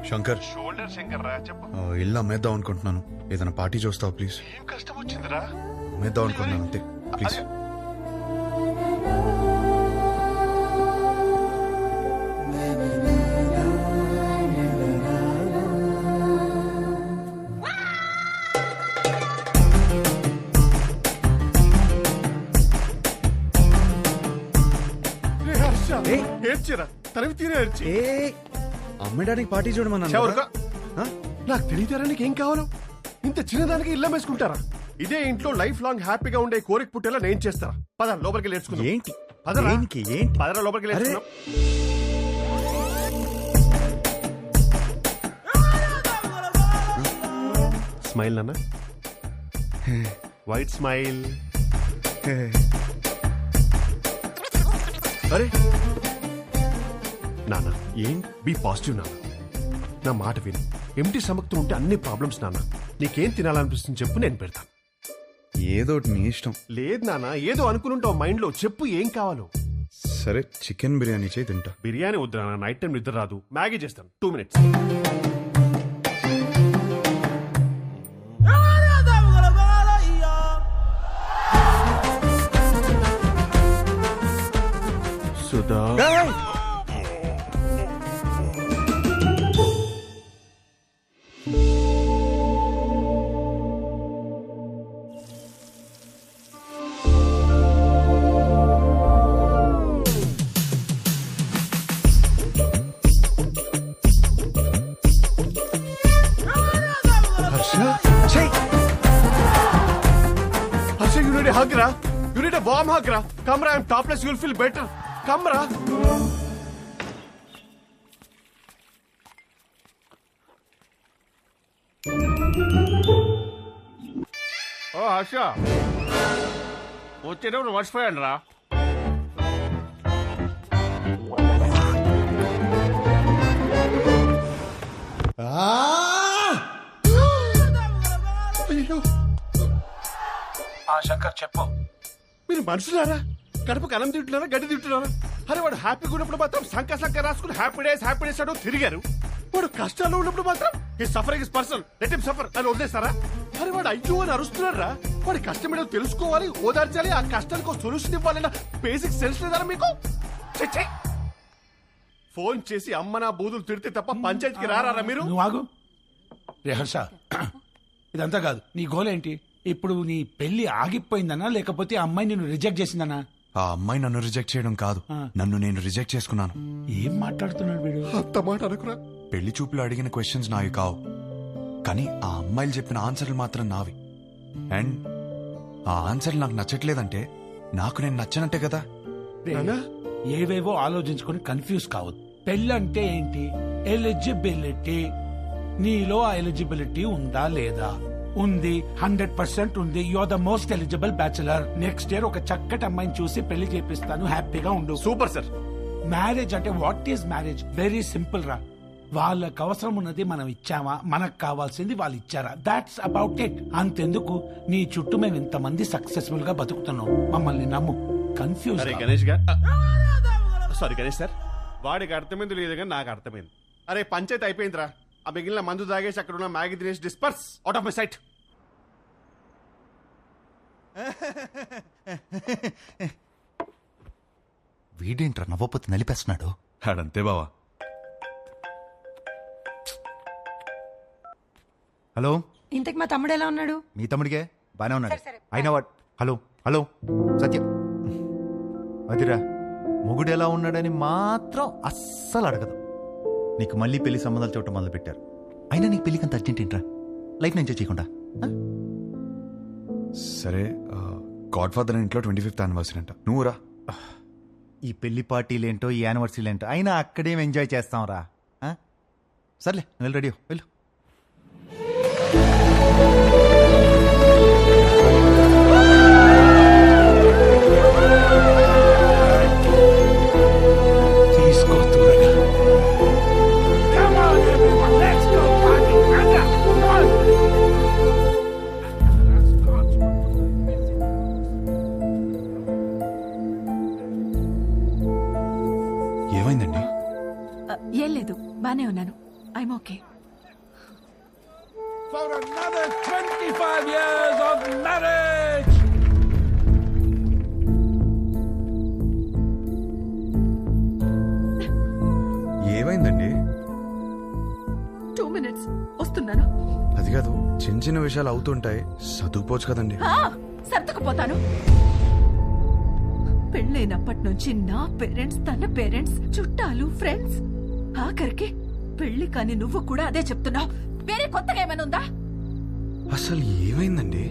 Shankar, shoulder Shankar రా చెప్పు. ఇల్లు అమ్మేద్దాం అనుకుంటున్నాను. ఏదైనా పార్టీ చూస్తావు ప్లీజ్? ఏం కష్టం వచ్చిందిరా? అమ్మేద్దాం అనుకుంటున్నాను అంతే, ప్లీజ్. ఏడ్చిరా తనవి తీరే ఏడ్చి. అమ్మేయడానికి పార్టీ చూడమన్నా. నాకు తెలియతారా నీకు ఏం కావాలో? ఇంత చిన్నదానికి ఇల్లు వేసుకుంటారా? ఇదే ఇంట్లో లైఫ్ లాంగ్ హ్యాపీగా ఉండే కోరిక పుట్టేలా నేను చేస్తారా? పద లోపలికి నేర్చుకుందాం. ఏంటి పదరా ఏంటి ఏంటి? పదరా లోపలికి నేర్చుకుందాం. స్మైల్ నాన్న, వైట్ స్మైల్. అరే నాన్న, ఏం బీ పాజిటివ్ నాన్న. నా మాట విను. ఎంటీ స్టమక్తో ఉంటే అన్ని ప్రాబ్లమ్స్ నాన్న. నీకేం తినాలనిపిస్తుంది చెప్పు, నేను పెడతాను. ఏదో ఒకటి నీ ఇష్టం. లేదు నాన్న, ఏదో అనుకునుంటావు మైండ్ లో. చెప్పు ఏం కావాలో. సరే, చికెన్ బిర్యానీ చేయి, తింటా. బిర్యానీ వద్దు నాన్న, నైట్ టైం నిద్ర రాదు. మ్యాగీ చేస్తాను, 2 minutes. Sudha, you need a hug, ra. You need a warm hug, ra. Come, ra. I'm topless. You'll feel better. Come, ra. ఓ హర్ష, వచ్చేటప్పుడు మర్చిపోయాను రా. శంకర్ చెప్పు. మీరు మనుషులారా? కడుపుకి అన్నం తింటున్నారా, గడ్డి తింటున్నారా? అరే వాడు హ్యాపీగా ఉన్నప్పుడు మాత్రం సంక రాసుకుని హ్యాపీ డేస్ అంటూ తిరిగారు. వాడు కష్టాల్లో ఉన్నప్పుడు మాత్రం ఈ suffering is personal, let him suffer అని వదిలేస్తారా? అరే వాడు అయ్యో అని అరుస్తున్నారా? వాడి కష్టం ఏంటో తెలుసుకోవాలి, ఓదార్చాలి, ఆ కష్టానికి సొల్యూషన్ ఇవ్వాలన్న బేసిక్ సెన్స్ లేదారా మీకు? చచ్చే, ఫోన్ చేసి అమ్మ నా బూదులు తిడితే తప్ప పంచాయతీకి రారా మీరు? నువ్వు ఆగు. రే హర్ష, ఇదంతా కాదు. నీ గోల్ ఏంటి ఇప్పుడు? నీ పెళ్లి ఆగిపోయిందనా లేకపోతే ఆ అమ్మాయి నిన్ను రిజెక్ట్ చేసిందనా? ఆ అమ్మాయి నన్ను రిజెక్ట్ చేయడం కాదు, నన్ను నేను రిజెక్ట్ చేసుకున్నాను. ఏం మాట్లాడుతున్నాడు వీడు? అంత మాట అనుకురా. పెళ్లి చూపులు అడిగిన క్వశ్చన్స్ నావి కావు, కానీ ఆ అమ్మాయిలు చెప్పిన ఆన్సర్లు మాత్రం నావి. అండ్ ఆ ఆన్సర్లు నాకు నచ్చట్లేదంటే నాకు నేను నచ్చనట్టే కదా. ఏవేవో ఆలోచించుకొని కన్ఫ్యూజ్ కావద్దు. పెళ్ళంటే ఏంటి? ఎలిజిబిలిటీ. నీలో ఆ ఎలిజిబిలిటీ ఉందా లేదా? ఉంది, 100% ఉంది. You are the most eligible bachelor. Next year ఒక చక్కటి అమ్మాయిని చూసి పెళ్లి చేపిస్తాను, హ్యాపీగా ఉండు. Super sir. మ్యారేజ్ అంటే what is marriage? Very simple రా. వాళ్ళకి అవసరం ఉన్నది మనం ఇచ్చామా, మనకు కావాల్సింది వాళ్ళు ఇచ్చారా, దాట్స్ అబౌట్ ఇట్. అంతెందుకు నీ చుట్టూ మేము ఇంతమంది సక్సెస్ఫుల్ గా బతుకుతున్నాం, మమ్మల్ని నమ్ము. కన్ఫ్యూజ్. గణేష్ గారు, సారీ గణేష్ సార్, వాడికి అర్థమైంది లేదు కానీ నాకు అర్థమైంది. అరే పంచాయతీ అయిపోయిందిరా. ఆ మిగిలిన మందు తాగేసి అక్కడ ఉన్న మ్యాగీ తినేసి disperse out of my sight. వీడేంట్రా నవ్వపోతే నలిపేస్తున్నాడు? ఆడంతే బావా. హలో, ఇంతకు మా తమ్ముడు ఎలా ఉన్నాడు? మీ తమ్ముడికే బానే ఉన్నాడు. అయినా వాడు హలో హలో సత్యం, అదిరా మొగుడు ఎలా ఉన్నాడని మాత్రం అస్సలు అడగదు. నీకు మళ్ళీ పెళ్లి సంబంధాలు చూడటం మొదలు పెట్టారు. అయినా నీకు పెళ్లికంత అర్జెంట్ ఏంట్రా? లైఫ్ ఎంజాయ్ చేయకుండా? సరే, గాడ్ ఫాదర్ ఇంట్లో 25th యానివర్సరీ అంట, నువ్వు రా. ఈ పెళ్లి పార్టీలేంటో ఈ యానివర్సరీలేంటో, అయినా అక్కడేం ఎంజాయ్ చేస్తాం రా. సర్లే, నువ్వు రెడీ వెళ్ళు. ఏమైందండి? ఏం లేదు, బానే ఉన్నాను. I'm okay. For another 25 years of marriage. ఏమైందండి? 2 minutes వస్తున్నాను. అది కాదు, చిన్న చిన్న విషయాలు అవుతుంటాయి, చదువుకోవచ్చు కదండి. సర్దుకుపోతాను. పెళ్ళైనప్పటి నుంచి నా పేరెంట్స్, తన పేరెంట్స్, చుట్టాలు, ఫ్రెండ్స్, ఆఖరికి పెళ్లి కాని నువ్వు కూడా అదే చెప్తున్నావు. వేరే కొత్తగా ఏమైనా ఉందా? అసలు ఏమైందండి?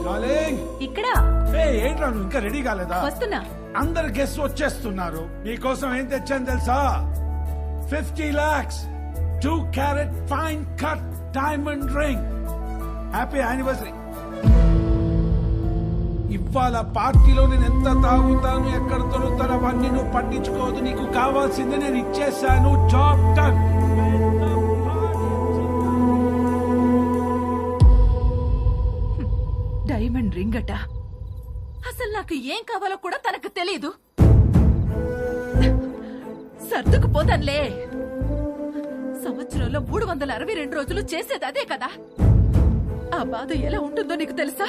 డార్లింగ్, ఇక్కడ ఏంట్రా నువ్వు ఇంకా రెడీ కాలేదా? వస్తున్నా. అందరు గెస్ట్ వచ్చేస్తున్నారు. నీకోసం ఏం తెచ్చాను తెలుసా? 50 lakhs 2 carat fine cut diamond ring. Happy anniversary. ఇవాళ పార్టీలో నేను ఎంత తాగుతాను, ఎక్కడ దొరుకుతాను అవన్నీ నువ్వు పట్టించుకోవద్దు. నీకు కావాల్సింది నేను ఇచ్చేసాను. Job done. డైమండ్ రింగ్ అట. అసలు నాకు ఏం కావాలో కూడా తనకు తెలీదు. సర్దుకుపోతానులే. సంవత్సరంలో 362 రోజులు చేసేది అదే కదా. ఆ బాధ ఎలా ఉంటుందో నీకు తెలుసా?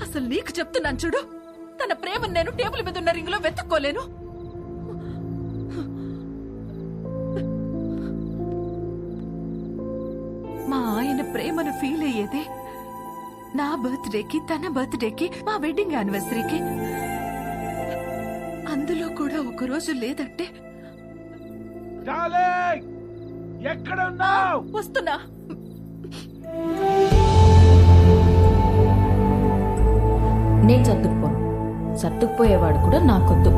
అసలు నీకు చెప్తున్నాను చూడు, తన ప్రేమను నేను టేబుల్ మీద ఉన్న రింగ్ లో వెతుక్కోలేను. మా ఆయన ప్రేమను ఫీల్ అయ్యేదే నా బర్త్డేకి, తన బర్త్డేకి, మా వెడ్డింగ్ యానివర్సరీకి. అందులో కూడా ఒక రోజు లేదంటే డార్లింగ్, ఎక్కడ ఉన్నావు? వస్తున్నా. నేను సర్దుకుపోను. సర్దుకుపోయేవాడు కూడా నాకొద్దు.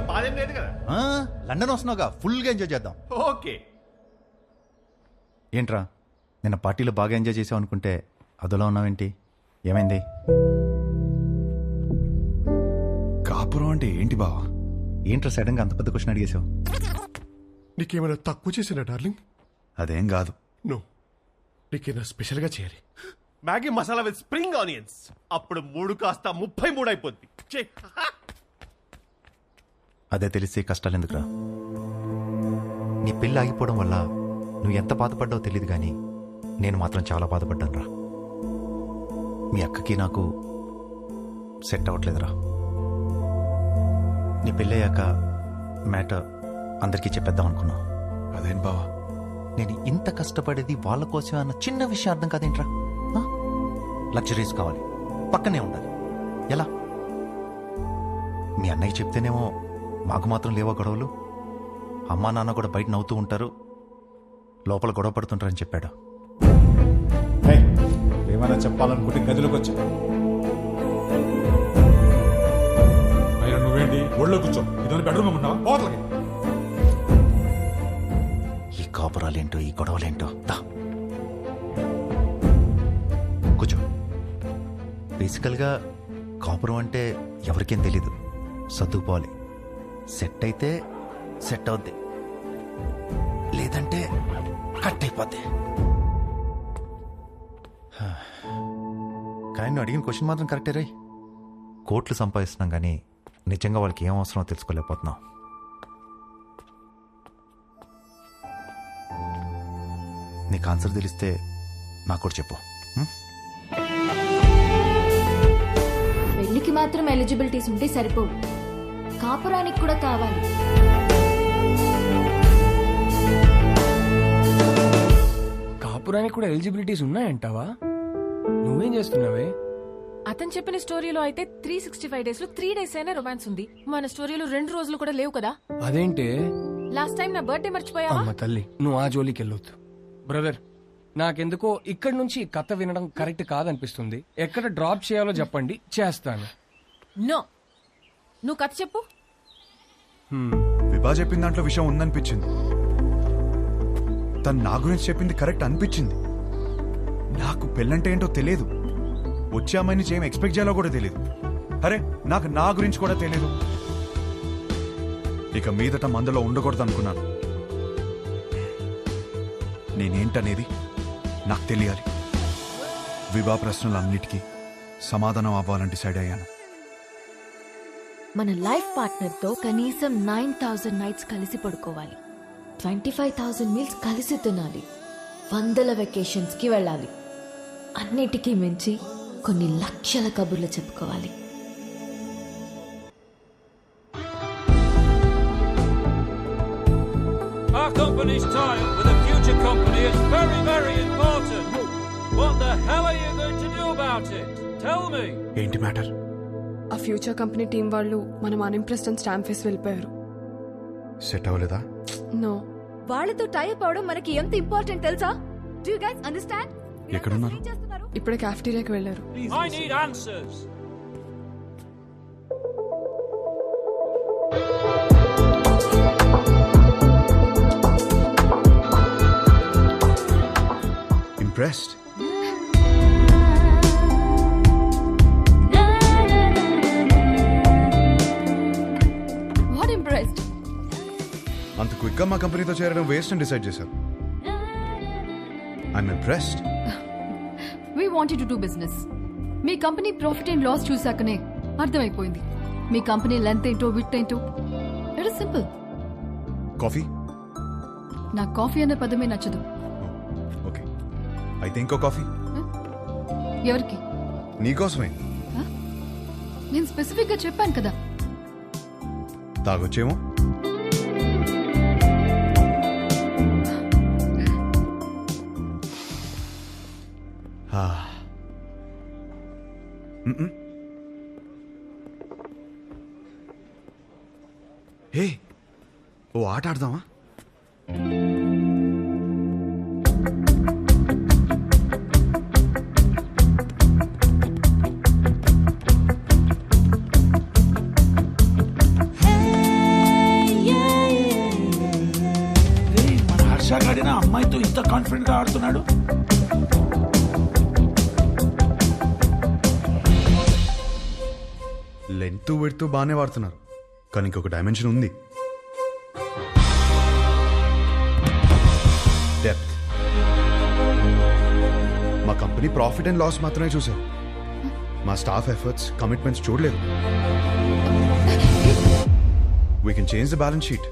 బాధేం లేదు కదా? లండన్ వస్తున్నావుగా, ఫుల్గా ఎంజాయ్ చేద్దాం. ఓకే. ఏంట్రా నిన్న పార్టీలో బాగా ఎంజాయ్ చేసావు అనుకుంటే అదోలా ఉన్నావేంటి? ఏమైంది? కాపురం అంటే ఏంటి బావా? ఏంట్రా సడన్గా అంత పెద్ద క్వశ్చన్ అడిగేశావు? నీకేమైనా తక్కువ చేసినా డార్లింగ్? అదేం కాదు. నో, నీకేమైనా స్పెషల్ గా చేయాలి. Maggi masala with spring onions. అప్పుడు 3 కాస్త 33 అయిపోద్ది. అదే తెలిసి కష్టాలు ఎందుకురా? నీ పెళ్ళి ఆగిపోవడం వల్ల నువ్వు ఎంత బాధపడ్డావో తెలియదు కానీ నేను మాత్రం చాలా బాధపడ్డాను రా. మీ అక్కకి నాకు సెట్ అవ్వట్లేదురా. నీ పెళ్ళయ్యాక మ్యాటర్ అందరికీ చెప్పేద్దాం అనుకున్నావు. అదేం బావా? నేను ఇంత కష్టపడేది వాళ్ళ కోసమే అన్న చిన్న విషయం అర్థం కాదేంట్రా? లగ్జరీస్ కావాలి, పక్కనే ఉండాలి. ఎలా? మీ అన్నయ్య చెప్తేనేమో మాకు మాత్రం లేవా గొడవలు? అమ్మా నాన్న కూడా బయట నవ్వుతూ ఉంటారు, లోపల గొడవ పడుతుంటారని చెప్పాడు. ఏమైనా చెప్పాలనుకుంటే గదిలోకి వచ్చా. అయ్యా నువ్వేంటి ఒళ్ళో కూర్చో. ఇదో బెడ్రూమ్ ఉన్నావా? పోతలకి. ఈ కాపురాలేంటో, ఈ గొడవలేంటో. దా కూర్చో. బేసికల్గా కాపురం అంటే ఎవరికేం తెలీదు. సర్దుకుపోవాలి. సెట్ అయితే సెట్ అవుద్ది, లేదంటే కట్ అయిపోద్ది. కానీ నువ్వు అడిగిన క్వశ్చన్ మాత్రం కరెక్టే రై. కోట్లు సంపాదిస్తున్నాం కానీ నిజంగా వాళ్ళకి ఏం అవసరమో తెలుసుకోలేకపోతున్నాం. నీకు ఆన్సర్ తెలిస్తే నాకు కూడా చెప్పు. పెళ్లికి మాత్రం ఎలిజిబిలిటీస్ ఉంటే సరిపోవు, కాపురానికి కూడా కావాలి. కాపురానికి కూడా ఎలిజిబిలిటీస్ ఉన్నాయంటావా? నువ్వేం చేస్తున్నావే? అతను చెప్పిన స్టోరీలో అయితే 365 డేస్ లో 3 డేస్ అయినా రొమాన్స్ ఉంది. మన స్టోరీలో 2 రోజులు కూడా లేవు కదా. అదేంటే? లాస్ట్ టైం నా బర్త్డే మర్చిపోయావా? అమ్మ తల్లి, నువ్వు ఆ జోలికి వెళ్ళొద్దు. బ్రదర్, నాకెందుకో ఇక్కడి నుంచి ఈ కథ వినడం కరెక్ట్ కాదనిపిస్తుంది. ఎక్కడ డ్రాప్ చేయాలో చెప్పండి, చేస్తాను. నో, నువ్వు కథ చెప్పు. విభా చెప్పిన దాంట్లో విషయం ఉందనిపించింది. తను నా గురించి చెప్పింది కరెక్ట్ అనిపించింది. నాకు పెళ్ళంటే ఏంటో తెలియదు. వచ్చే అమ్మాయి నుంచి ఏం ఎక్స్పెక్ట్ చేయాలో కూడా తెలియదు. అరే నాకు నా గురించి కూడా తెలియదు. ఇక మీదట మందులో ఉండకూడదు అనుకున్నాను. నేనేంటనేది నాకు తెలియాలి. వివాహ ప్రశ్నలన్నిటికీ సమాధానం అవ్వాలని డిసైడ్ అయ్యాను. మన లైఫ్ పార్ట్నర్ తో కనీసం 9,000 నైట్స్ కలిసి పడుకోవాలి, 25,000 మీల్స్ కలిసి తినాలి, 100 వెకేషన్స్ కి వెళ్ళాలి. అన్నిటికీ మించి కొన్ని లక్షల కబుర్లు చెప్పుకోవాలి. Our company's tie-up with a future company is very, very important. What the hell are you going to do about it? Tell me. ఏంటి మ్యాటర్? ఆ ఫ్యూచర్ కంపెనీ టీం వాళ్ళు మనం అన్ఇంప్రెస్డ్ అని స్టాంప్ వేసి వెళ్ళిపోయారు. సెట్ అవ్వలేదా? నో. వాళ్ళతో టైప్ అవడం మనకి ఎంత ఇంపార్టెంట్ తెలుసా? Do you guys understand? ఎక్కడున్నారు? ఇప్పుడే కాఫెటీరియాకి వెళ్ళారు. I need answers. Impressed? What impressed? అంత క్విక్ గా మా కంపెనీతో చేరడం వేస్ట్ అని డిసైడ్ చేశారు. I'm impressed. We wanted to do business. మీ కంపెనీ ప్రాఫిట్ అండ్ లాస్ చూసాకనే అర్థమైపోయింది మీ కంపెనీ లెంత్ ఏంటో విడ్త్ ఏంటో. It is simple. కాఫీ? నాకు కాఫీ అనే పదమే నచ్చదు. ఓకే, అయితే ఇంకో కాఫీ. ఎవరికి? నీకోసమే. నేను స్పెసిఫిక్ గా చెప్పాను కదా. తాగొచ్చేమో. హే, ఓ ఆట ఆడదామా? మన హర్ష గాడిన అమ్మాయితో ఇంత కాన్ఫిడెంట్ గా ఆడుతున్నాడు. లెంత్ విడ్త్ బాగానే వాడుతున్నారు, కానీ ఇంకొక డైమెన్షన్ ఉంది. డెప్త్. మా కంపెనీ ప్రాఫిట్ అండ్ లాస్ మాత్రమే చూసారు, మా స్టాఫ్ ఎఫర్ట్స్, కమిట్మెంట్స్ చూడలేదు. We can change the balance sheet.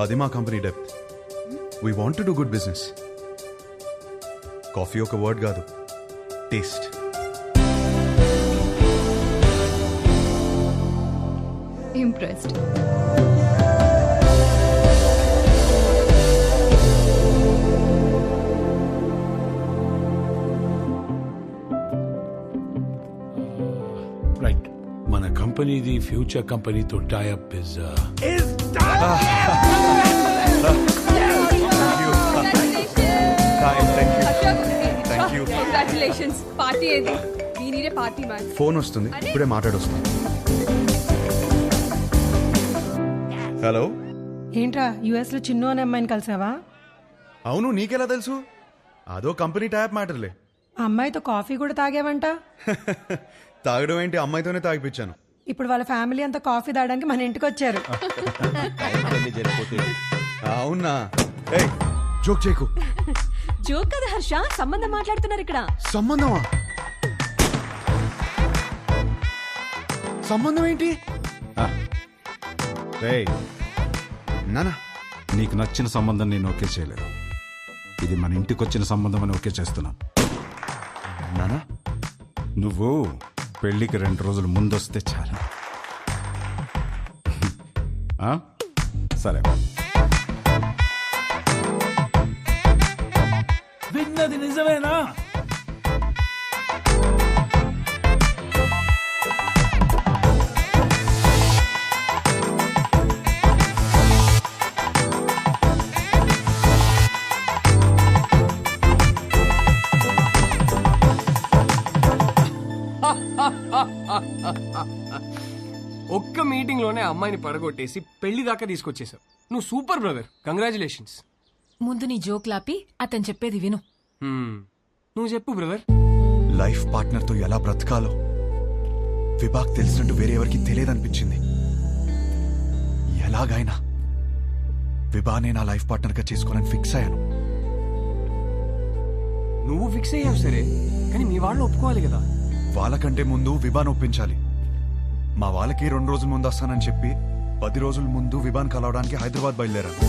అది మా company depth. We want to do good business. Coffee ఒక వర్డ్ కాదు, టేస్ట్. ఇంప్రెస్డ్. రైట్, మన కంపెనీది ఫ్యూచర్ కంపెనీతో టైఅప్ ఇస్ కంగ్రాచులేషన్స్. పార్టీ ఏది? దీనినే పార్టీ మ్యాన్. ఫోన్ వస్తుంది, ఇప్పుడే మాట్లాడొస్తుంది. హలో. ఏంట్రా యుఎస్ లో చిన్ను అనే అమ్మాయిని కలిసావా? అవును, నీకెలా తెలుసు? అదో కంపెనీ టైప్ మ్యాటర్లే. ఆ అమ్మాయితో కాఫీ కూడా తాగేవంట. తాగడం ఏంటి, అమ్మాయితోనే తాగిపించాను. ఇప్పుడు వాళ్ళ ఫ్యామిలీ అంతా కాఫీ తాగడానికి మన ఇంటికి వచ్చారు. అవునా? ఏయ్, జోక్ చేయకు. జోక్ కదా హర్ష, సంబంధం మాట్లాడుతున్నారు ఇక్కడ. సంబంధమా? సంబంధం ఏంటి? నానా, నీకు నచ్చిన సంబంధం నేను ఓకే చేయలేదు. ఇది మన ఇంటికి వచ్చిన సంబంధం అని ఓకే చేస్తున్నాను. నానా, నువ్వు పెళ్లికి 2 రోజులు ముందొస్తే చాలు. సరే. విన్నది నిజమేనా? ఒక్క మీటింగ్ లోనే అమ్మాయిని పడగొట్టేసి పెళ్లి దాకా తీసుకొచ్చేసావు. నువ్వు సూపర్ బ్రదర్, కంగ్రాచులేషన్స్. ముందు నీ జోక్ లాపి అతను చెప్పేది విను. నువ్వు చెప్పు బ్రదర్. లైఫ్ పార్ట్నర్ తో ఎలా బ్రతకాలో విభాగ్ తెలిసినట్టు వేరే ఎవరికి తెలియదనిపించింది. ఎలాగైనా విభానే నా లైఫ్ పార్ట్నర్గా చేసుకోవాలని ఫిక్స్ అయ్యాను. నువ్వు ఫిక్స్ అయ్యావు సరే, కానీ మీ వాళ్ళు ఒప్పుకోవాలి కదా. వాళ్ళకంటే ముందు విభాన్ ఒప్పించాలి. మా వాళ్ళకి 2 రోజుల ముందు వస్తానని చెప్పి 10 రోజుల ముందు విభాన్ కలవడానికి హైదరాబాద్ బయలుదేరాను.